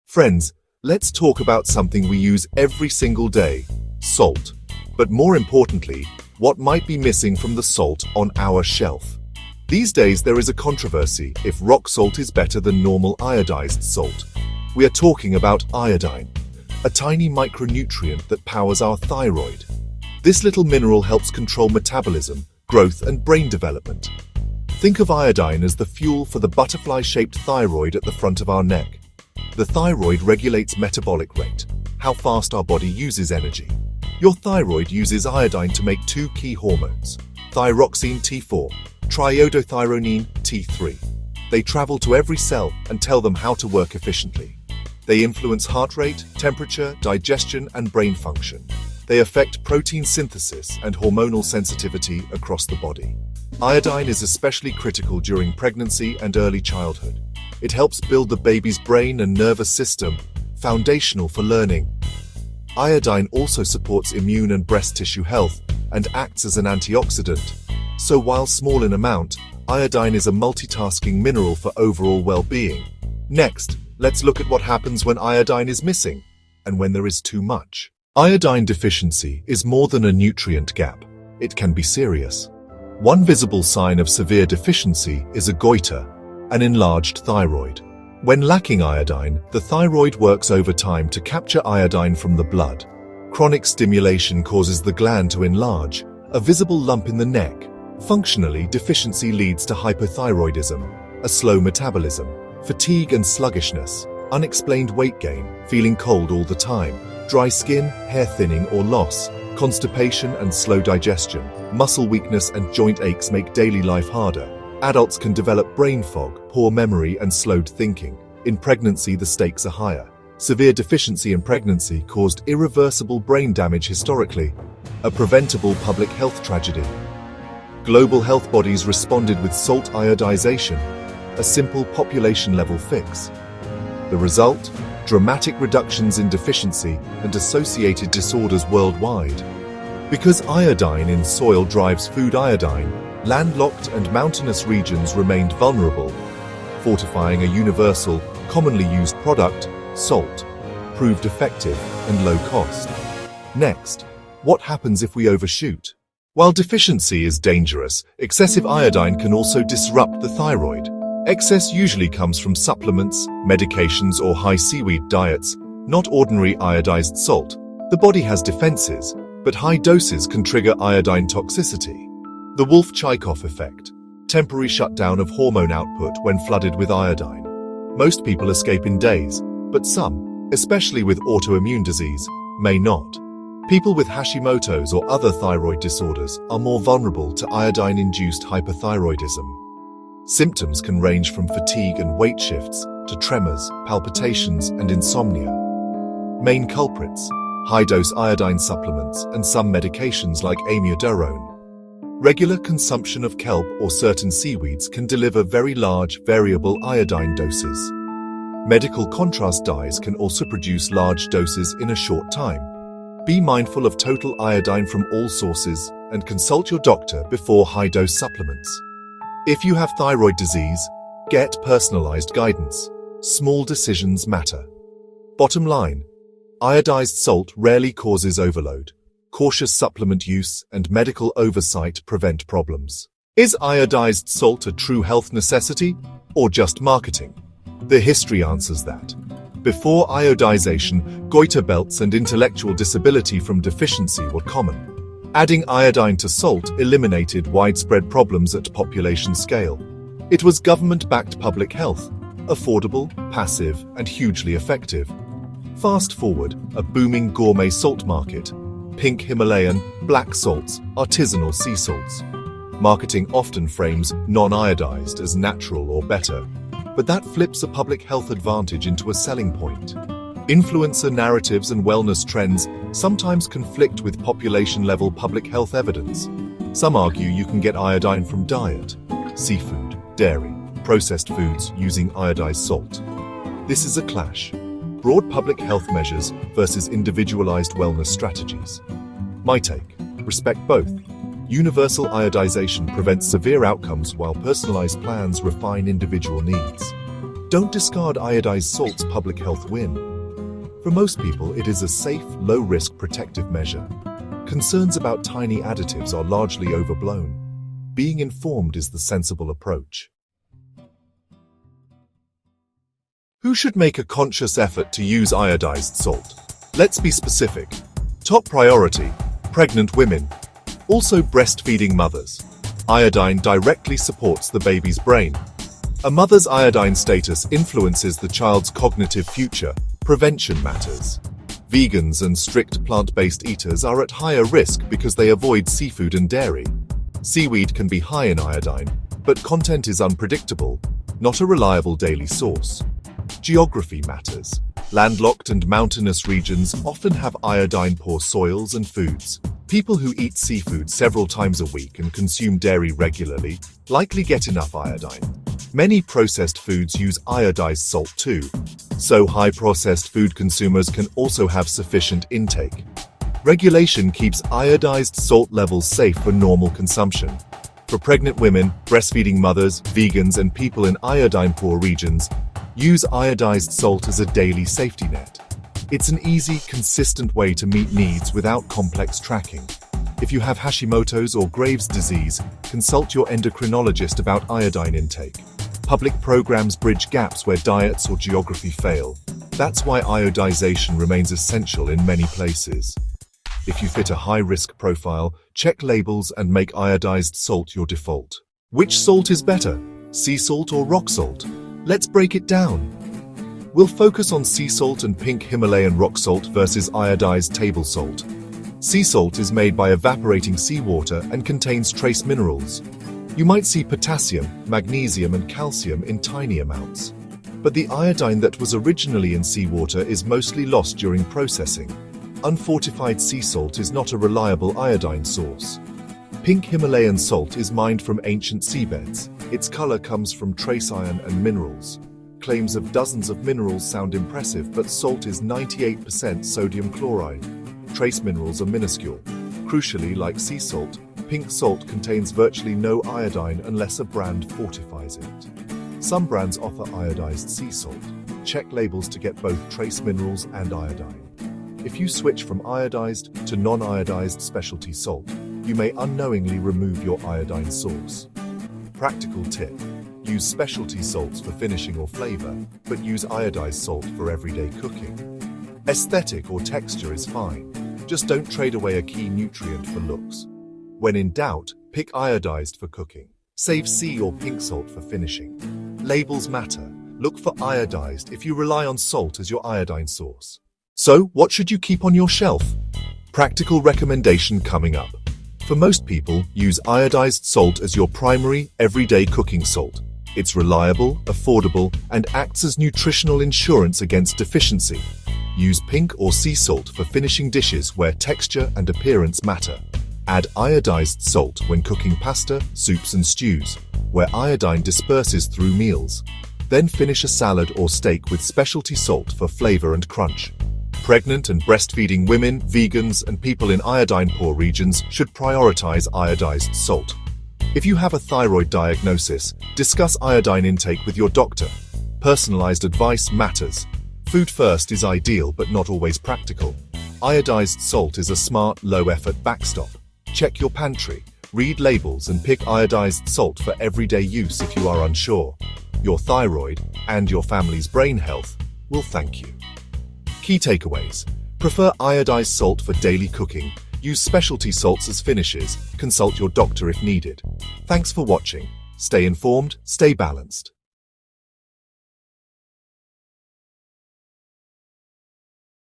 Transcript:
Friends, let's talk about something we use every single day, salt. But more importantly, what might be missing from the salt on our shelf. These days there is a controversy if rock salt is better than normal iodized salt. We are talking about iodine, a tiny micronutrient that powers our thyroid. This little mineral helps control metabolism, growth and brain development. Think of iodine as the fuel for the butterfly-shaped thyroid at the front of our neck. The thyroid regulates metabolic rate, how fast our body uses energy. Your thyroid uses iodine to make two key hormones, thyroxine T4, triiodothyronine T3. They travel to every cell and tell them how to work efficiently. They influence heart rate, temperature, digestion, and brain function. They affect protein synthesis and hormonal sensitivity across the body. Iodine is especially critical during pregnancy and early childhood. It helps build the baby's brain and nervous system, foundational for learning. Iodine also supports immune and breast tissue health and acts as an antioxidant. So while small in amount, iodine is a multitasking mineral for overall well-being. Next, let's look at what happens when iodine is missing and when there is too much. Iodine deficiency is more than a nutrient gap. It can be serious. One visible sign of severe deficiency is a goiter, an enlarged thyroid. When lacking iodine, the thyroid works overtime to capture iodine from the blood. Chronic stimulation causes the gland to enlarge, a visible lump in the neck. Functionally, deficiency leads to hypothyroidism, a slow metabolism, fatigue and sluggishness, unexplained weight gain, feeling cold all the time, dry skin, hair thinning or loss, constipation and slow digestion, muscle weakness and joint aches make daily life harder. Adults can develop brain fog, poor memory and slowed thinking. In pregnancy, the stakes are higher. Severe deficiency in pregnancy caused irreversible brain damage historically, a preventable public health tragedy. Global health bodies responded with salt iodization, a simple population-level fix. The result? Dramatic reductions in deficiency and associated disorders worldwide. Because iodine in soil drives food iodine, landlocked and mountainous regions remained vulnerable. Fortifying a universal, commonly used product, salt, proved effective and low cost. Next, what happens if we overshoot? While deficiency is dangerous, excessive iodine can also disrupt the thyroid. Excess usually comes from supplements, medications, or high seaweed diets, not ordinary iodized salt. The body has defenses, but high doses can trigger iodine toxicity. The Wolff-Chaikoff effect, temporary shutdown of hormone output when flooded with iodine. Most people escape in days, but some, especially with autoimmune disease, may not. People with Hashimoto's or other thyroid disorders are more vulnerable to iodine-induced hypothyroidism. Symptoms can range from fatigue and weight shifts to tremors, palpitations, and insomnia. Main culprits: high-dose iodine supplements and some medications like amiodarone. Regular consumption of kelp or certain seaweeds can deliver very large, variable iodine doses. Medical contrast dyes can also produce large doses in a short time. Be mindful of total iodine from all sources and consult your doctor before high-dose supplements. If you have thyroid disease, get personalized guidance. Small decisions matter. Bottom line, iodized salt rarely causes overload. Cautious supplement use and medical oversight prevent problems. Is iodized salt a true health necessity or just marketing? The history answers that. Before iodization, goiter belts and intellectual disability from deficiency were common. Adding iodine to salt eliminated widespread problems at population scale. It was government-backed public health, affordable, passive, and hugely effective. Fast forward, a booming gourmet salt market. Pink Himalayan, black salts, artisanal sea salts. Marketing often frames non-iodized as natural or better, but that flips a public health advantage into a selling point. Influencer narratives and wellness trends sometimes conflict with population-level public health evidence. Some argue you can get iodine from diet, seafood, dairy, processed foods using iodized salt. This is a clash. Broad public health measures versus individualized wellness strategies. My take: respect both. Universal iodization prevents severe outcomes while personalized plans refine individual needs. Don't discard iodized salt's public health win. For most people, it is a safe, low-risk protective measure. Concerns about tiny additives are largely overblown. Being informed is the sensible approach. Who should make a conscious effort to use iodized salt? Let's be specific. Top priority, pregnant women. Also breastfeeding mothers. Iodine directly supports the baby's brain. A mother's iodine status influences the child's cognitive future. Prevention matters. Vegans and strict plant-based eaters are at higher risk because they avoid seafood and dairy. Seaweed can be high in iodine, but content is unpredictable, not a reliable daily source. Geography matters. Landlocked and mountainous regions often have iodine-poor soils and foods. People who eat seafood several times a week and consume dairy regularly likely get enough iodine. Many processed foods use iodized salt too, so high-processed food consumers can also have sufficient intake. Regulation keeps iodized salt levels safe for normal consumption. For pregnant women, breastfeeding mothers, vegans, and people in iodine-poor regions, use iodized salt as a daily safety net. It's an easy, consistent way to meet needs without complex tracking. If you have Hashimoto's or Graves' disease, consult your endocrinologist about iodine intake. Public programs bridge gaps where diets or geography fail. That's why iodization remains essential in many places. If you fit a high-risk profile, check labels and make iodized salt your default. Which salt is better, sea salt or rock salt? Let's break it down. We'll focus on sea salt and pink Himalayan rock salt versus iodized table salt. Sea salt is made by evaporating seawater and contains trace minerals. You might see potassium, magnesium, and calcium in tiny amounts. But the iodine that was originally in seawater is mostly lost during processing. Unfortified sea salt is not a reliable iodine source. Pink Himalayan salt is mined from ancient seabeds. Its color comes from trace iron and minerals. Claims of dozens of minerals sound impressive, but salt is 98% sodium chloride. Trace minerals are minuscule. Crucially, like sea salt, pink salt contains virtually no iodine unless a brand fortifies it. Some brands offer iodized sea salt. Check labels to get both trace minerals and iodine. If you switch from iodized to non-iodized specialty salt, you may unknowingly remove your iodine source. Practical tip: use specialty salts for finishing or flavor, but use iodized salt for everyday cooking. Aesthetic or texture is fine, just don't trade away a key nutrient for looks. When in doubt, pick iodized for cooking. Save sea or pink salt for finishing. Labels matter. Look for iodized if you rely on salt as your iodine source. So, what should you keep on your shelf? Practical recommendation coming up. For most people, use iodized salt as your primary, everyday cooking salt. It's reliable, affordable, and acts as nutritional insurance against deficiency. Use pink or sea salt for finishing dishes where texture and appearance matter. Add iodized salt when cooking pasta, soups, and stews, where iodine disperses through meals. Then finish a salad or steak with specialty salt for flavor and crunch. Pregnant and breastfeeding women, vegans, and people in iodine-poor regions should prioritize iodized salt. If you have a thyroid diagnosis, discuss iodine intake with your doctor. Personalized advice matters. Food first is ideal but not always practical. Iodized salt is a smart, low-effort backstop. Check your pantry, read labels, and pick iodized salt for everyday use if you are unsure. Your thyroid and your family's brain health will thank you. Key takeaways: prefer iodized salt for daily cooking, use specialty salts as finishes, consult your doctor if needed. Thanks for watching. Stay informed, stay balanced.